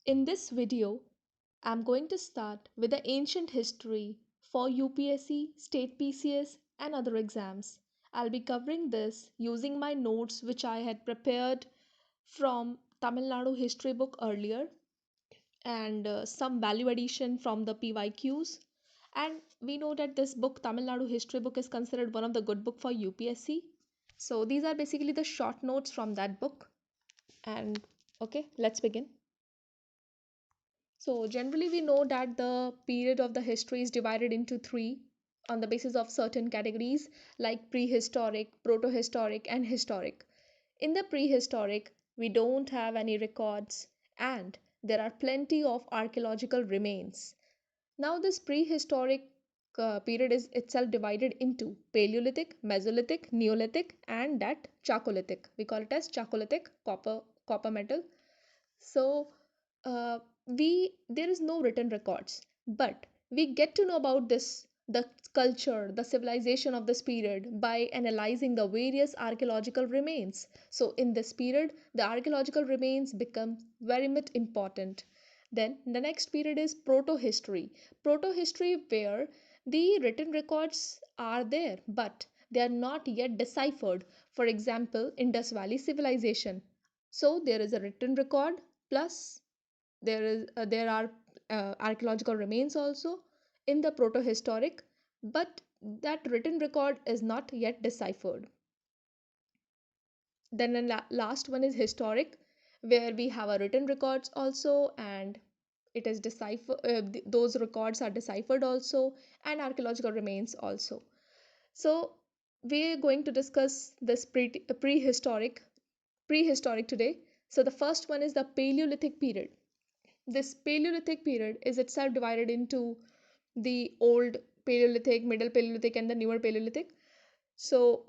In this video, I'm going to start with the ancient history for UPSC, State PCS, and other exams. I'll be covering this using my notes which I had prepared from Tamil Nadu history book earlier and some value addition from the PYQs. And we know that this book, Tamil Nadu history book, is considered one of the good book for UPSC. So these are basically the short notes from that book. And okay, let's begin. So generally we know that the period of the history is divided into three on the basis of certain categories like prehistoric, protohistoric and historic. In the prehistoric, we don't have any records and there are plenty of archaeological remains. Now this prehistoric period is itself divided into Paleolithic, Mesolithic, Neolithic and that Chalcolithic. We call it as Chalcolithic copper metal. So we there is no written records, but we get to know about this the culture, the civilization of this period by analyzing the various archaeological remains. So in this period, the archaeological remains become very much important. Then the next period is proto-history. Proto-history where the written records are there, but they are not yet deciphered. For example, Indus Valley civilization. So there is a written record plus there are archaeological remains also in the protohistoric, but that written record is not yet deciphered. Then the last one is historic, where we have a written records also, and it is deciphered. Those records are deciphered also, and archaeological remains also. So we're going to discuss this prehistoric today. So the first one is the Paleolithic period. This Paleolithic period is itself divided into the old Paleolithic, middle Paleolithic, and the newer Paleolithic. So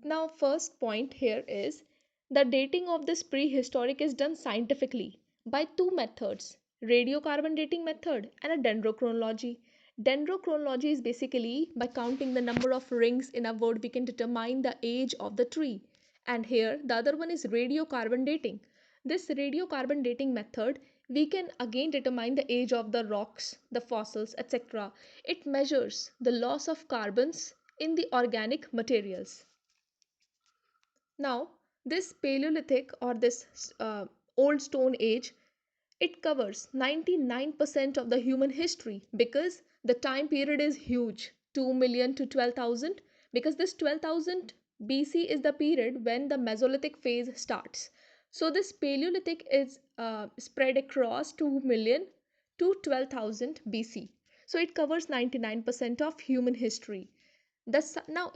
now first point here is the dating of this prehistoric is done scientifically by two methods, radiocarbon dating method and a dendrochronology. Dendrochronology is basically by counting the number of rings in a wood we can determine the age of the tree. And here the other one is radiocarbon dating. This radiocarbon dating method we can again determine the age of the rocks, the fossils, etc. It measures the loss of carbons in the organic materials. Now, this Paleolithic or this old Stone Age, it covers 99% of the human history because the time period is huge, 2 million to 12,000, because this 12,000 BC is the period when the Mesolithic phase starts. So this Paleolithic is spread across 2 million to 12,000 BC. So it covers 99% of human history. Now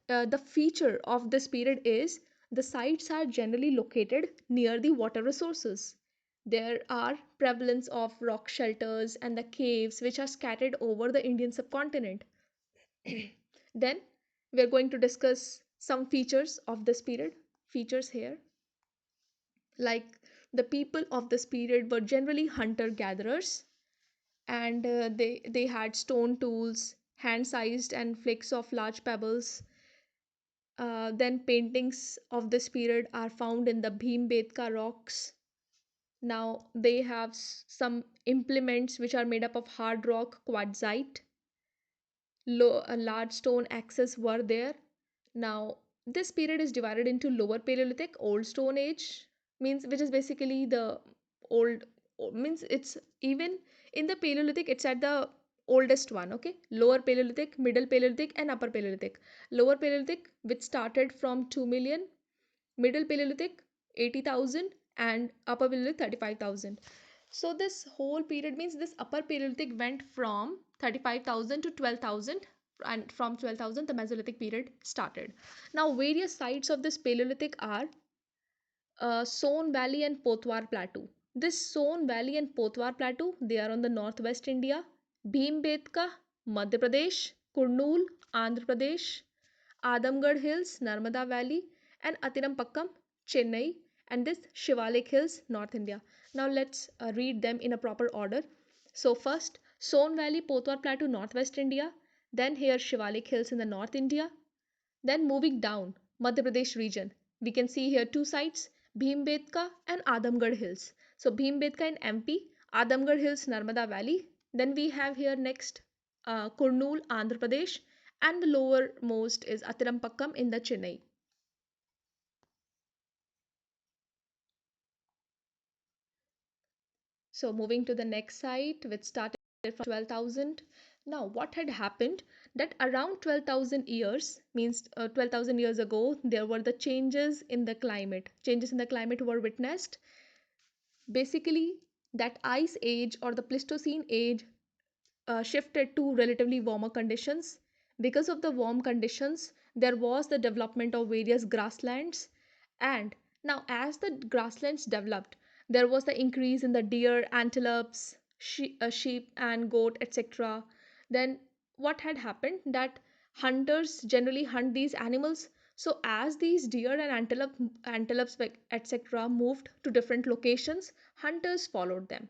the feature of this period is the sites are generally located near the water resources. There are prevalence of rock shelters and the caves which are scattered over the Indian subcontinent. Then we are going to discuss some features of this period. Features here, like the people of this period were generally hunter gatherers, and they had stone tools, hand sized and flakes of large pebbles. Then paintings of this period are found in the Bhimbetka rocks. Now they have some implements which are made up of hard rock, quartzite. Large stone axes were there. Now this period is divided into Lower Paleolithic, Old Stone Age, means which is basically the old means it's even in the Paleolithic it's at the oldest one. Okay, Lower Paleolithic, Middle Paleolithic and Upper Paleolithic. Lower Paleolithic which started from 2 million, Middle Paleolithic 80,000 and Upper Paleolithic 35,000. So this whole period means this Upper Paleolithic went from 35,000 to 12,000, and from 12,000 the Mesolithic period started. Now various sites of this Paleolithic are Son Valley and Potwar Plateau. This Son Valley and Potwar Plateau, they are on the northwest India. Bhimbetka, Madhya Pradesh. Kurnool, Andhra Pradesh. Adamgarh Hills, Narmada Valley, and Atirampakkam, Chennai, and this Shivalik Hills, North India. Now let's read them in a proper order. So first, Son Valley, Potwar Plateau, Northwest India. Then here Shivalik Hills in the North India. Then moving down, Madhya Pradesh region. We can see here two sites, Bhimbetka and Adamgarh Hills. So Bhimbetka in MP, Adamgarh Hills, Narmada Valley. Then we have here next Kurnool, Andhra Pradesh, and the lowermost is Atirampakkam in the Chennai. So moving to the next site, which started from 12,000. Now, what had happened that around 12,000 years, means 12,000 years ago, there were the changes in the climate. Changes in the climate were witnessed. Basically, that ice age or the Pleistocene age shifted to relatively warmer conditions. Because of the warm conditions, there was the development of various grasslands. And now, as the grasslands developed, there was the increase in the deer, antelopes, sheep, and goat, etc. Then, what had happened that hunters generally hunt these animals. So, as these deer and antelopes, etc., moved to different locations, hunters followed them.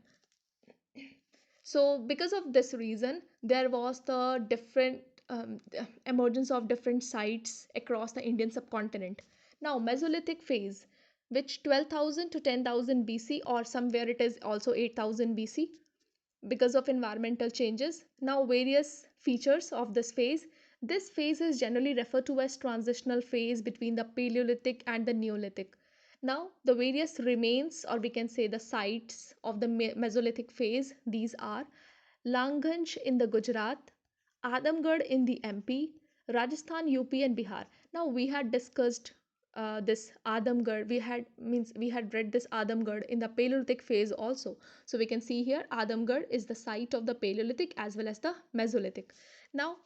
So because of this reason there was the different emergence of different sites across the Indian subcontinent. Now Mesolithic phase, which 12,000 to 10,000 BC, or somewhere it is also 8,000 BC, because of environmental changes. Now various features of this phase. This phase is generally referred to as transitional phase between the Paleolithic and the Neolithic. Now the various remains, or we can say the sites of the Mesolithic phase, these are Langhanj in the Gujarat, Adamgarh in the MP, Rajasthan, UP, and Bihar. Now we had discussed this Adamgarh. We had read this Adamgarh in the Paleolithic phase also. So we can see here Adamgarh is the site of the Paleolithic as well as the Mesolithic. Now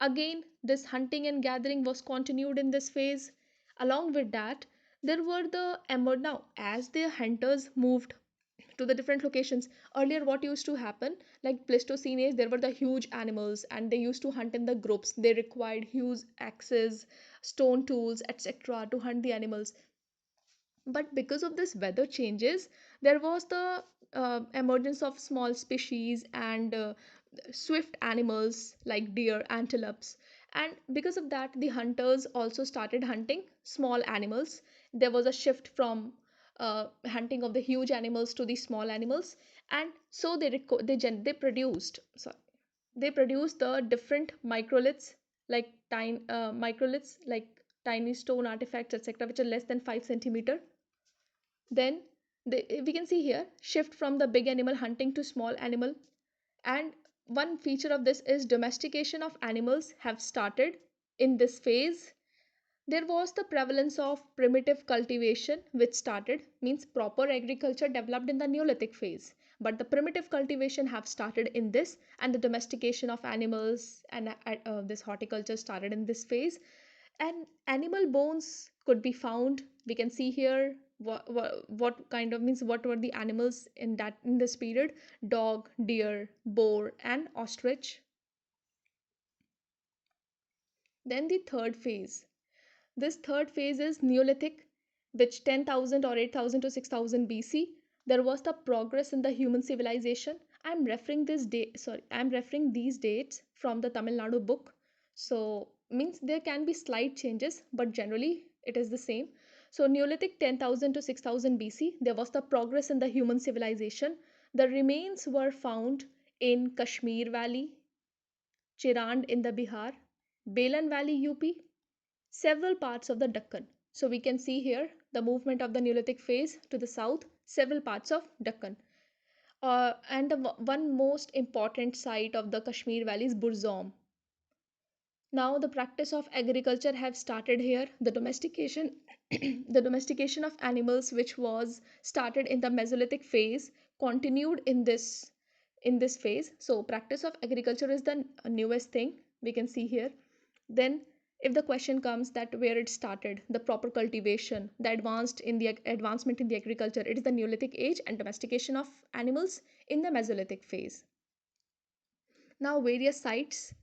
again, this hunting and gathering was continued in this phase. Along with that, there were the now as the hunters moved to the different locations. Earlier what used to happen, like Pleistocene age, there were the huge animals and they used to hunt in the groups. They required huge axes, stone tools, etc. to hunt the animals. But because of this weather changes, there was the emergence of small species and swift animals like deer, antelopes. And because of that, the hunters also started hunting small animals. There was a shift from hunting of the huge animals to the small animals. And so they produced the different microliths, like tiny stone artifacts, etc., which are less than 5 centimeter. Then we can see here shift from the big animal hunting to small animal. And one feature of this is domestication of animals have started in this phase. There was the prevalence of primitive cultivation, which started, means proper agriculture developed in the Neolithic phase. But the primitive cultivation have started in this, and the domestication of animals and this horticulture started in this phase. And animal bones could be found. We can see here what kind of, means what were the animals in this period: dog, deer, boar, and ostrich. Then the third phase. This third phase is Neolithic, which 10,000 or 8,000 to 6,000 BC. There was the progress in the human civilization. I'm referring these dates from the Tamil Nadu book. So means there can be slight changes, but generally it is the same. So Neolithic 10,000 to 6,000 BC, there was the progress in the human civilization. The remains were found in Kashmir Valley, Chirand in the Bihar, Belan Valley, UP, several parts of the Deccan. So we can see here the movement of the Neolithic phase to the south, several parts of Deccan. And the one most important site of the Kashmir Valley is Burzom. Now the practice of agriculture have started here. The domestication the domestication of animals, which was started in the Mesolithic phase, continued in this phase. So practice of agriculture is the newest thing we can see here. Then if the question comes that where it started, the proper cultivation, the advancement in the agriculture, it is the Neolithic age, and domestication of animals in the Mesolithic phase. Now various sites,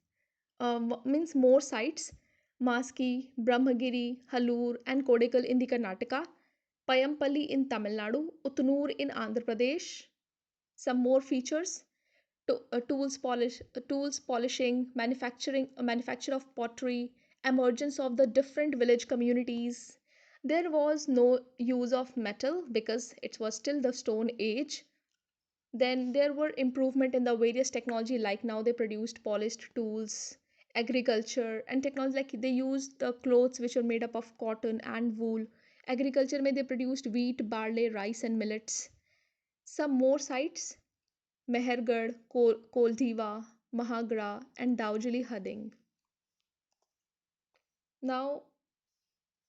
means more sites: Maski, Brahmagiri, Halur, and Kodikal in the Karnataka, Payampalli in Tamil Nadu, Utnur in Andhra Pradesh. Some more features: tools polishing, manufacture of pottery, emergence of the different village communities. There was no use of metal because it was still the stone age. Then there were improvement in the various technology, like now they produced polished tools, agriculture and technology, like they used the clothes which were made up of cotton and wool. Agriculture may they produced wheat, barley, rice and millets. Some more sites: Mehergarh, Koldiva, Mahagra and Daujali Hading. Now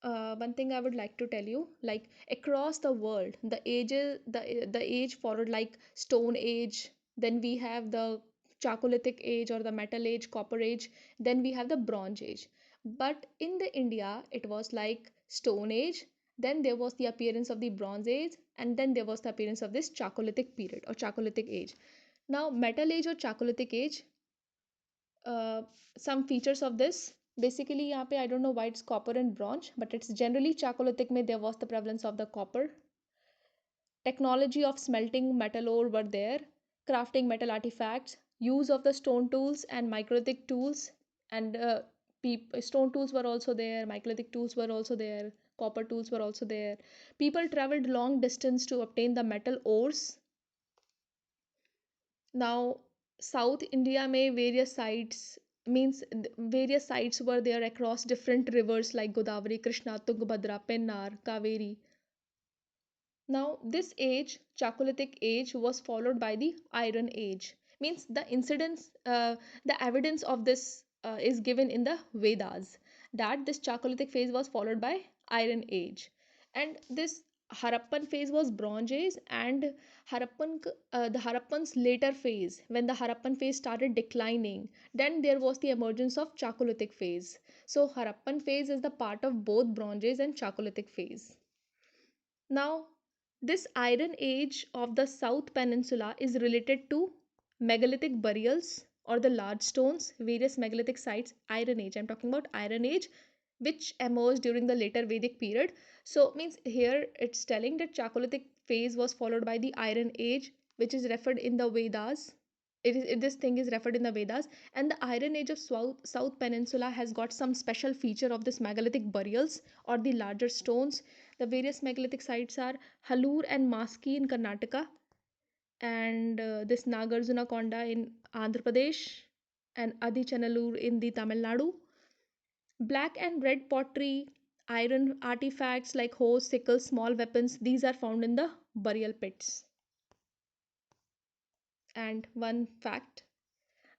one thing I would like to tell you, like across the world, the age followed, like Stone Age, then we have the Chalcolithic Age or the Metal Age, Copper Age, then we have the Bronze Age. But in the India, it was like Stone Age, then there was the appearance of the Bronze Age, and then there was the appearance of this Chalcolithic period or Chalcolithic Age. Now, Metal Age or Chalcolithic Age, uh, some features of this, basically यहाँ पे I don't know why it's copper and bronze, but it's generally chalcolithic में there was the prevalence of the copper. Technology of smelting metal ore were there, crafting metal artifacts, use of the stone tools and microlithic tools, and stone tools were also there, microlithic tools were also there, copper tools were also there. People traveled long distance to obtain the metal ores. Now, South India may various sites, means various sites were there across different rivers like Godavari, Krishna, Tungabhadra, Pennar, Kaveri. Now, this age, Chalcolithic age, was followed by the Iron Age. Means the incidents, the evidence of this is given in the Vedas, that this Chalcolithic phase was followed by Iron Age, and this Harappan phase was Bronze Age, and the Harappan's later phase, when the Harappan phase started declining, then there was the emergence of Chalcolithic phase. So Harappan phase is the part of both Bronze Age and Chalcolithic phase. Now, this Iron Age of the South Peninsula is related to megalithic burials or the large stones, various megalithic sites. Iron Age, I'm talking about Iron Age, which emerged during the later Vedic period. So, means here it's telling that Chalcolithic phase was followed by the Iron Age, which is referred in the Vedas. This thing is referred in the Vedas, and the Iron Age of South Peninsula has got some special feature of this megalithic burials or the larger stones. The various megalithic sites are Halur and Maski in Karnataka, and this Nagarjuna Konda in Andhra Pradesh, and Adichanallur in the Tamil Nadu. Black and red pottery, iron artifacts like hoes, sickles, small weapons, these are found in the burial pits. And one fact,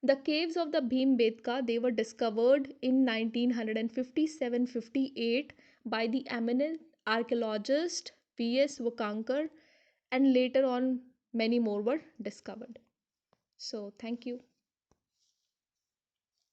the caves of the Bhimbetka, they were discovered in 1957-58 by the eminent archaeologist V.S. Wakankar, and later on many more were discovered. So thank you.